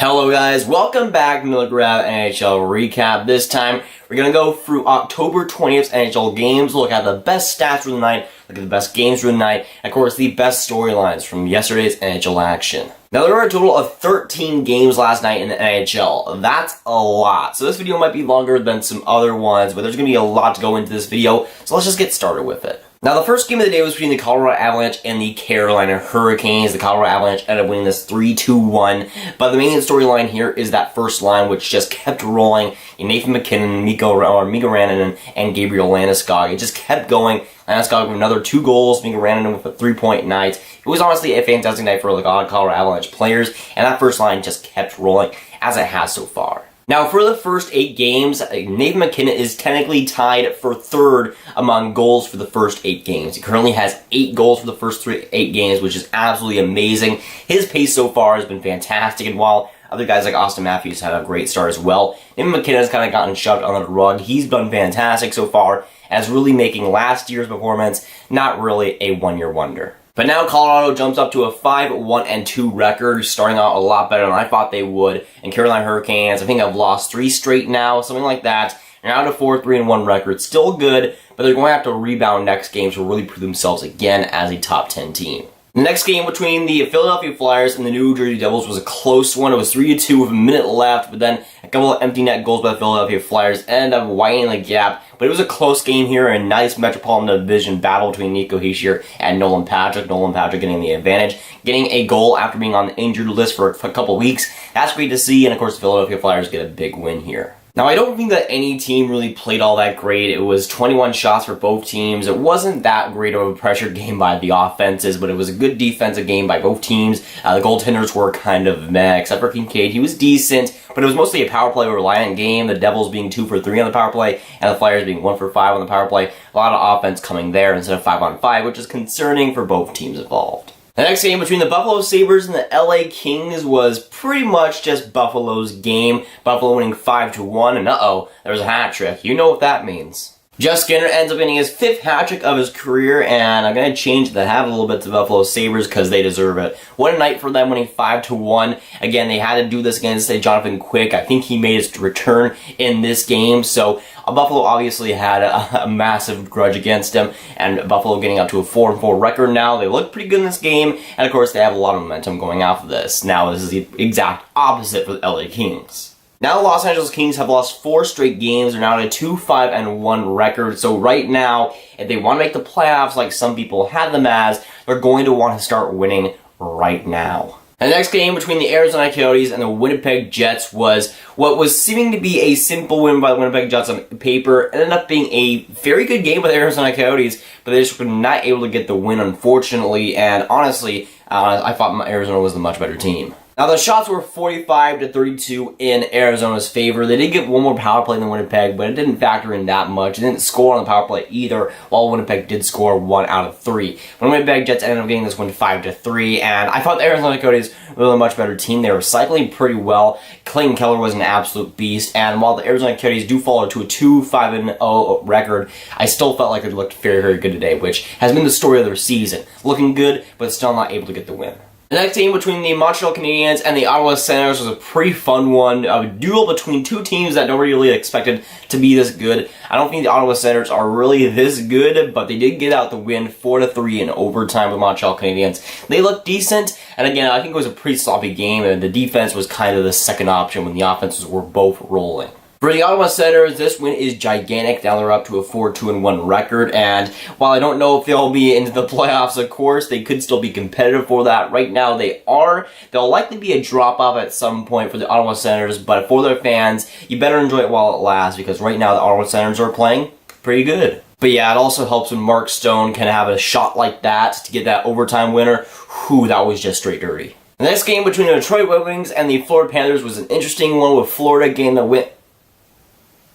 Hello guys, welcome back to the Grav NHL recap. This time, we're going to go through October 20th NHL games, look at the best stats for the night, look at the best games for the night, and of course the best storylines from yesterday's NHL action. Now there were a total of 13 games last night in the NHL. That's a lot. So this video might be longer than some other ones, but there's going to be a lot to go into this video, so let's just get started with it. Now, the first game of the day was between the Colorado Avalanche and the Carolina Hurricanes. The Colorado Avalanche ended up winning this 3-2-1. But the main storyline here is that first line, which just kept rolling. Nathan MacKinnon, Mikko Rantanen, and Gabriel Landeskog. It just kept going. Landeskog with another 2 goals. Mikko Rantanen with a 3-point night. It was honestly a fantastic night for the Colorado Avalanche players. And that first line just kept rolling, as it has so far. Now, for the first 8 games, Nathan MacKinnon is technically tied for third among goals for the first 8 games. He currently has 8 goals for the first 8 games, which is absolutely amazing. His pace so far has been fantastic, and while other guys like Austin Matthews had a great start as well, Nathan MacKinnon has kind of gotten shoved under the rug. He's done fantastic so far, as really making last year's performance not really a one-year wonder. But now Colorado jumps up to a 5-1-2 record, starting out a lot better than I thought they would. And Carolina Hurricanes, I think I've lost 3 straight now, something like that. They're now at a 4-3-1 record, still good, but they're going to have to rebound next game to really prove themselves again as a top 10 team. The next game between the Philadelphia Flyers and the New Jersey Devils was a close one. It was 3-2 with a minute left, but then a couple of empty net goals by the Philadelphia Flyers ended up widening the gap. But it was a close game here, a nice Metropolitan Division battle between Nico Hischier and Nolan Patrick. Nolan Patrick getting the advantage, getting a goal after being on the injured list for a couple weeks. That's great to see, and of course the Philadelphia Flyers get a big win here. Now, I don't think that any team really played all that great. It was 21 shots for both teams. It wasn't that great of a pressured game by the offenses, but it was a good defensive game by both teams. The goaltenders were kind of meh, except for Kincaid. He was decent, but it was mostly a power play reliant game. The Devils being 2 for 3 on the power play, and the Flyers being 1 for 5 on the power play. A lot of offense coming there instead of 5-on-5, which is concerning for both teams involved. The next game between the Buffalo Sabres and the LA Kings was pretty much just Buffalo's game. Buffalo winning 5-1, and there was a hat trick. You know what that means. Jeff Skinner ends up getting his 5th hat trick of his career, and I'm going to change the hat a little bit to Buffalo Sabres because they deserve it. What a night for them, winning 5-1. Again, they had to do this against Jonathan Quick. I think he made his return in this game, so Buffalo obviously had a massive grudge against him, and Buffalo getting up to a 4-4 record now. They look pretty good in this game, and of course they have a lot of momentum going off of this. Now this is the exact opposite for the LA Kings. Now the Los Angeles Kings have lost 4 straight games. They're now at a 2-5-1 record. So right now, if they want to make the playoffs like some people had them as, they're going to want to start winning right now. The next game between the Arizona Coyotes and the Winnipeg Jets was what was seeming to be a simple win by the Winnipeg Jets on paper. It ended up being a very good game by the Arizona Coyotes, but they just were not able to get the win, unfortunately. And honestly, I thought Arizona was the much better team. Now, the shots were 45-32 in Arizona's favor. They did get 1 more power play than Winnipeg, but it didn't factor in that much. It didn't score on the power play either, while Winnipeg did score 1 out of 3. When Winnipeg Jets ended up getting this win 5-3, and I thought the Arizona Coyotes were a much better team. They were cycling pretty well. Clayton Keller was an absolute beast, and while the Arizona Coyotes do fall to a 2-5-0 record, I still felt like it looked very, very good today, which has been the story of their season. Looking good, but still not able to get the win. The next game between the Montreal Canadiens and the Ottawa Senators was a pretty fun one. A duel between 2 teams that nobody really expected to be this good. I don't think the Ottawa Senators are really this good, but they did get out the win 4-3 in overtime with Montreal Canadiens. They looked decent, and again, I think it was a pretty sloppy game, and the defense was kind of the second option when the offenses were both rolling. For the Ottawa Senators, this win is gigantic. Now they're up to a 4-2-1 record, and while I don't know if they'll be into the playoffs, of course, they could still be competitive for that. Right now, they are. There'll likely be a drop-off at some point for the Ottawa Senators, but for their fans, you better enjoy it while it lasts, because right now the Ottawa Senators are playing pretty good. But yeah, it also helps when Mark Stone can have a shot like that to get that overtime winner. Whew, that was just straight dirty. The next game between the Detroit Red Wings and the Florida Panthers was an interesting one, with Florida getting the win.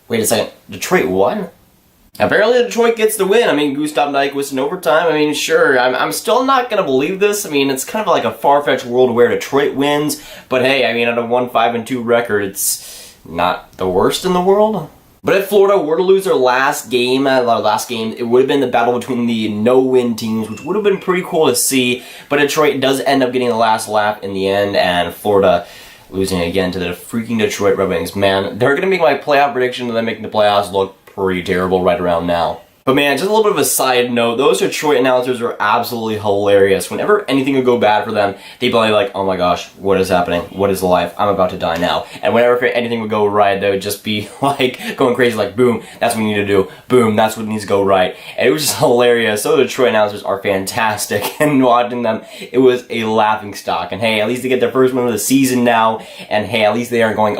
Wait a second, Detroit won? Apparently Detroit gets the win. I mean, Gustav Nyquist in overtime. I mean, sure, I'm still not going to believe this. I mean, it's kind of like a far-fetched world where Detroit wins. But hey, I mean, at a 1-5-2 record, it's not the worst in the world. But if Florida were to lose their last game, it would have been the battle between the no-win teams, which would have been pretty cool to see. But Detroit does end up getting the last laugh in the end, and Florida losing again to the freaking Detroit Red Wings. Man, they're going to make my playoff prediction of them making the playoffs look pretty terrible right around now. But man, just a little bit of a side note, those Detroit announcers are absolutely hilarious. Whenever anything would go bad for them, they'd be like, oh my gosh, what is happening? What is life? I'm about to die now. And whenever anything would go right, they would just be like going crazy, like, boom, that's what we need to do. Boom, that's what needs to go right. And it was just hilarious. So the Detroit announcers are fantastic. And watching them, it was a laughing stock. And hey, at least they get their first win of the season now. And hey, at least they aren't going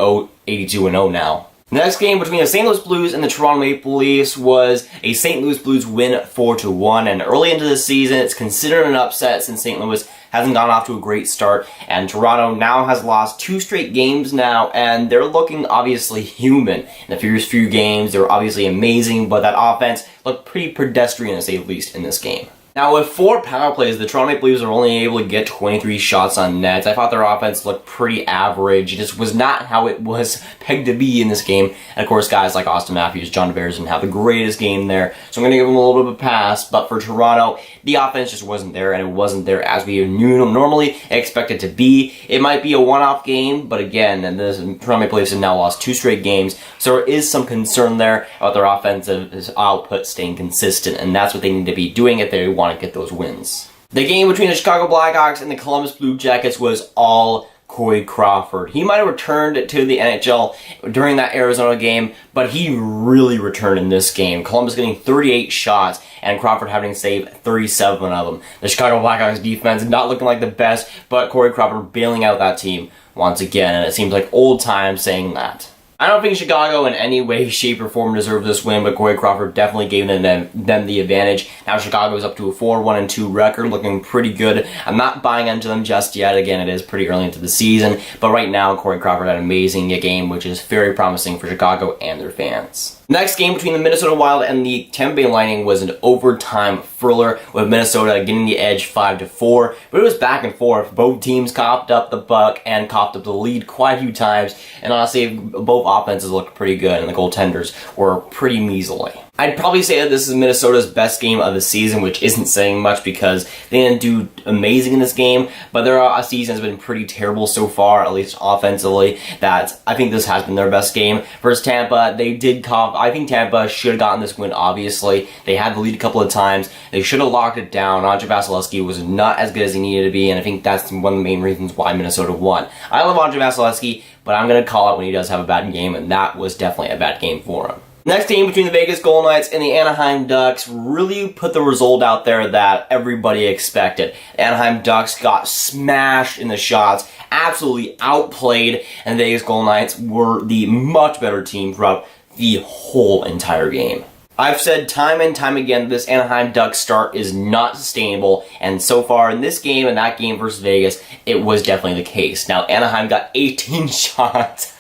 82-0 now. The next game between the St. Louis Blues and the Toronto Maple Leafs was a St. Louis Blues win 4-1, and early into the season, it's considered an upset since St. Louis hasn't gone off to a great start, and Toronto now has lost 2 straight games now, and they're looking obviously human. In the first few games, they were obviously amazing, but that offense looked pretty pedestrian, to say the least, in this game. Now, with 4 power plays, the Toronto Maple Leafs are only able to get 23 shots on net. I thought their offense looked pretty average. It just was not how it was pegged to be in this game. And of course, guys like Austin Matthews, John Tavares didn't have the greatest game there. So I'm going to give them a little bit of a pass. But for Toronto, the offense just wasn't there, and it wasn't there as we normally expect it to be. It might be a one-off game, but again, the Toronto Maple Leafs have now lost 2 straight games. So there is some concern there about their offensive output staying consistent, and that's what they need to be doing if they want to get those wins. The game between the Chicago Blackhawks and the Columbus Blue Jackets was all Corey Crawford. He might have returned to the NHL during that Arizona game, but he really returned in this game. Columbus getting 38 shots and Crawford having to save 37 of them. The Chicago Blackhawks defense not looking like the best, but Corey Crawford bailing out that team once again, and it seems like old times saying that. I don't think Chicago in any way, shape, or form deserved this win, but Corey Crawford definitely gave them the advantage. Now Chicago is up to a 4-1-2 record, looking pretty good. I'm not buying into them just yet. Again, it is pretty early into the season, but right now Corey Crawford had an amazing game, which is very promising for Chicago and their fans. Next game between the Minnesota Wild and the Tampa Bay Lightning was an overtime thriller, with Minnesota getting the edge 5-4, but it was back and forth. Both teams copped up the puck and copped up the lead quite a few times, and honestly, both offenses looked pretty good, and the goaltenders were pretty measly. I'd probably say that this is Minnesota's best game of the season, which isn't saying much because they didn't do amazing in this game, but their season has been pretty terrible so far, at least offensively, that I think this has been their best game. Versus Tampa, they did cop. I think Tampa should have gotten this win, obviously. They had the lead a couple of times. They should have locked it down. Andre Vasilevsky was not as good as he needed to be, and I think that's one of the main reasons why Minnesota won. I love Andre Vasilevsky, but I'm going to call it when he does have a bad game, and that was definitely a bad game for him. Next game between the Vegas Golden Knights and the Anaheim Ducks really put the result out there that everybody expected. The Anaheim Ducks got smashed in the shots, absolutely outplayed, and the Vegas Golden Knights were the much better team throughout the whole entire game. I've said time and time again this Anaheim Ducks start is not sustainable, and so far in this game and that game versus Vegas, it was definitely the case. Now, Anaheim got 18 shots.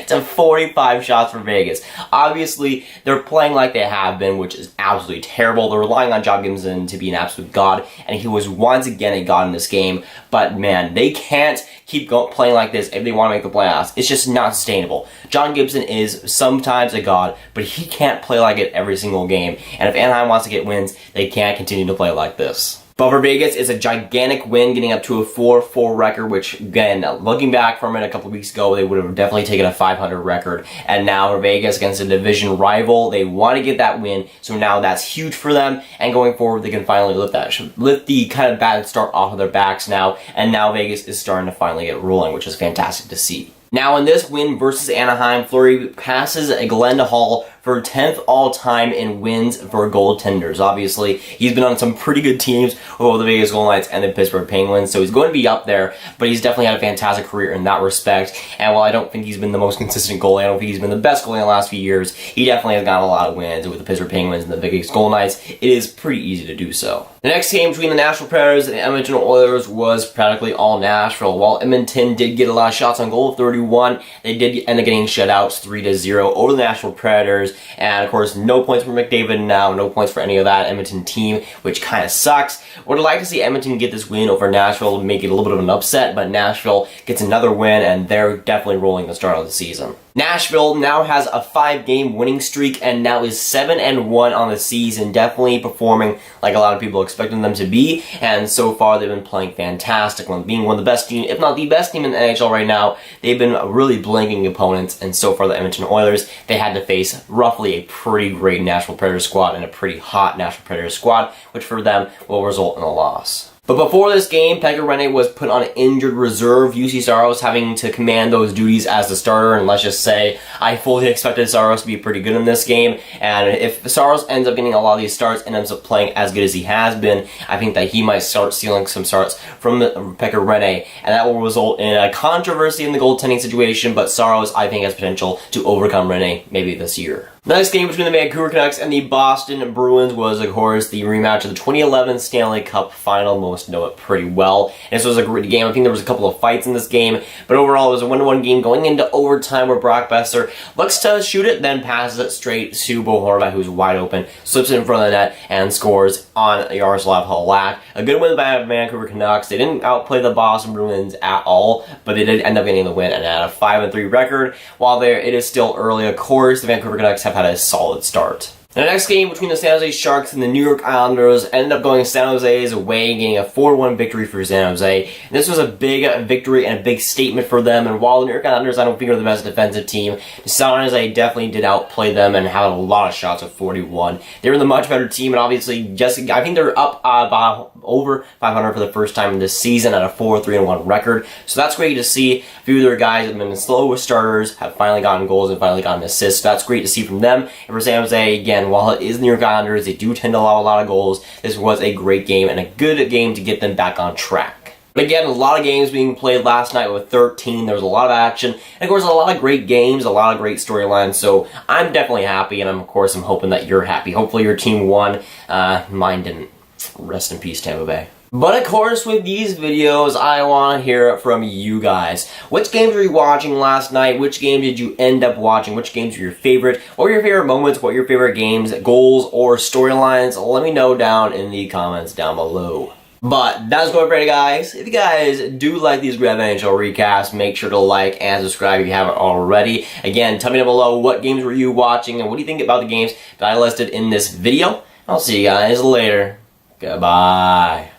To 45 shots for Vegas. Obviously, they're playing like they have been, which is absolutely terrible. They're relying on John Gibson to be an absolute god, and he was once again a god in this game. But man, they can't keep playing like this if they want to make the playoffs. It's just not sustainable. John Gibson is sometimes a god, but he can't play like it every single game. And if Anaheim wants to get wins, they can't continue to play like this. But for Vegas, it's a gigantic win, getting up to a 4-4 record, which, again, looking back from it a couple weeks ago, they would have definitely taken a 500 record. And now for Vegas, against a division rival, they want to get that win, so now that's huge for them. And going forward, they can finally lift the kind of bad start off of their backs now. And now Vegas is starting to finally get rolling, which is fantastic to see. Now in this win versus Anaheim, Fleury passes Glenn Hall for 10th all-time in wins for goaltenders. Obviously, he's been on some pretty good teams with the Vegas Golden Knights and the Pittsburgh Penguins, so he's going to be up there, but he's definitely had a fantastic career in that respect. And while I don't think he's been the most consistent goalie, I don't think he's been the best goalie in the last few years, he definitely has gotten a lot of wins with the Pittsburgh Penguins and the Vegas Golden Knights. It is pretty easy to do so. The next game between the Nashville Predators and the Edmonton Oilers was practically all Nashville. While Edmonton did get a lot of shots on goal, 31, they did end up getting shutouts 3-0 over the Nashville Predators. Oilers. And of course, no points for McDavid now, no points for any of that Edmonton team, which kind of sucks. Would like to see Edmonton get this win over Nashville, make it a little bit of an upset, but Nashville gets another win, and they're definitely rolling the start of the season. Nashville now has a 5-game winning streak and now is 7-1 on the season, definitely performing like a lot of people expected them to be, and so far they've been playing fantastic, being one of the best teams, if not the best team in the NHL right now. They've been really blanking opponents, and so far the Edmonton Oilers, they had to face roughly a pretty great Nashville Predators squad and a pretty hot Nashville Predators squad, which for them will result in a loss. But before this game, Pekka Rinne was put on injured reserve, UC Saros having to command those duties as the starter, and let's just say, I fully expected Saros to be pretty good in this game, and if Saros ends up getting a lot of these starts and ends up playing as good as he has been, I think that he might start stealing some starts from Pekka Rinne, and that will result in a controversy in the goaltending situation, but Saros, I think, has potential to overcome Rinne maybe this year. The next game between the Vancouver Canucks and the Boston Bruins was, of course, the rematch of the 2011 Stanley Cup Final. Most know it pretty well. And this was a great game. I think there was a couple of fights in this game, but overall it was a 1-1 game going into overtime where Brock Besser looks to shoot it, then passes it straight to Bo Horvat, who's wide open, slips it in front of the net, and scores on Yaroslav Halak. A good win by the Vancouver Canucks. They didn't outplay the Boston Bruins at all, but they did end up getting the win and had a 5-3 record. While it is still early, of course, the Vancouver Canucks have had a solid start. The next game between the San Jose Sharks and the New York Islanders ended up going San Jose's way, getting a 4-1 victory for San Jose. And this was a big victory and a big statement for them, and while the New York Islanders I don't think are the best defensive team, San Jose definitely did outplay them and had a lot of shots at 41. They were the much better team, and obviously, I think they're up by over 500 for the first time in this season at a 4-3-1 record. So that's great to see. A few of their guys have been slow starters, have finally gotten goals and finally gotten assists. So that's great to see from them. And for San Jose, again, while it is the New York Islanders, they do tend to allow a lot of goals. This was a great game and a good game to get them back on track. But again, a lot of games being played last night with 13. There was a lot of action. And of course, a lot of great games, a lot of great storylines. So I'm definitely happy, and I'm hoping that you're happy. Hopefully your team won. Mine didn't. Rest in peace, Tampa Bay. But of course, with these videos, I want to hear from you guys. Which games were you watching last night? Which game did you end up watching? Which games were your favorite? What were your favorite moments? What were your favorite games, goals, or storylines? Let me know down in the comments down below. But that's going for it, guys. If you guys do like these Grav NHL recaps, make sure to like and subscribe if you haven't already. Again, tell me down below what games were you watching and what do you think about the games that I listed in this video. I'll see you guys later. Goodbye.